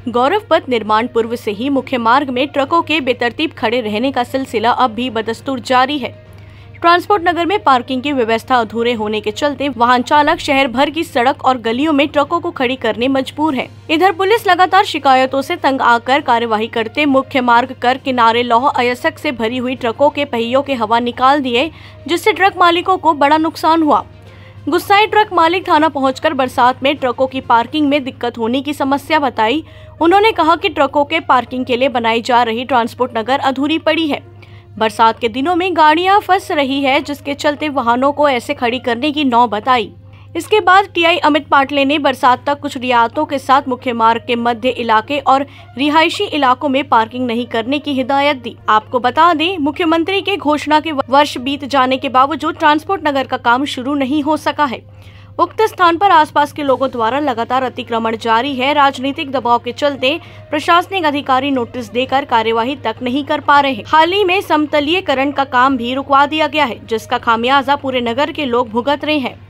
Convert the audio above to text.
गौरव पथ निर्माण पूर्व से ही मुख्य मार्ग में ट्रकों के बेतरतीब खड़े रहने का सिलसिला अब भी बदस्तूर जारी है। ट्रांसपोर्ट नगर में पार्किंग की व्यवस्था अधूरे होने के चलते वाहन चालक शहर भर की सड़क और गलियों में ट्रकों को खड़ी करने मजबूर है। इधर पुलिस लगातार शिकायतों से तंग आकर कार्यवाही करते मुख्य मार्ग कर किनारे लौह अयस्क से भरी हुई ट्रकों के पहियों के हवा निकाल दिए, जिससे ट्रक मालिकों को बड़ा नुकसान हुआ। गुस्साए ट्रक मालिक थाना पहुंचकर बरसात में ट्रकों की पार्किंग में दिक्कत होने की समस्या बताई। उन्होंने कहा कि ट्रकों के पार्किंग के लिए बनाई जा रही ट्रांसपोर्ट नगर अधूरी पड़ी है। बरसात के दिनों में गाड़ियां फंस रही है, जिसके चलते वाहनों को ऐसे खड़ी करने की नौबत आई। इसके बाद टीआई अमित पाटले ने बरसात तक कुछ रियायतों के साथ मुख्य मार्ग के मध्य इलाके और रिहायशी इलाकों में पार्किंग नहीं करने की हिदायत दी। आपको बता दें, मुख्यमंत्री के घोषणा के वर्ष बीत जाने के बावजूद ट्रांसपोर्ट नगर का काम शुरू नहीं हो सका है। उक्त स्थान पर आसपास के लोगों द्वारा लगातार अतिक्रमण जारी है। राजनीतिक दबाव के चलते प्रशासनिक अधिकारी नोटिस देकर कार्यवाही तक नहीं कर पा रहे हैं। हाल ही में समतलीयकरण का काम भी रुकवा दिया गया है, जिसका खामियाजा पूरे नगर के लोग भुगत रहे हैं।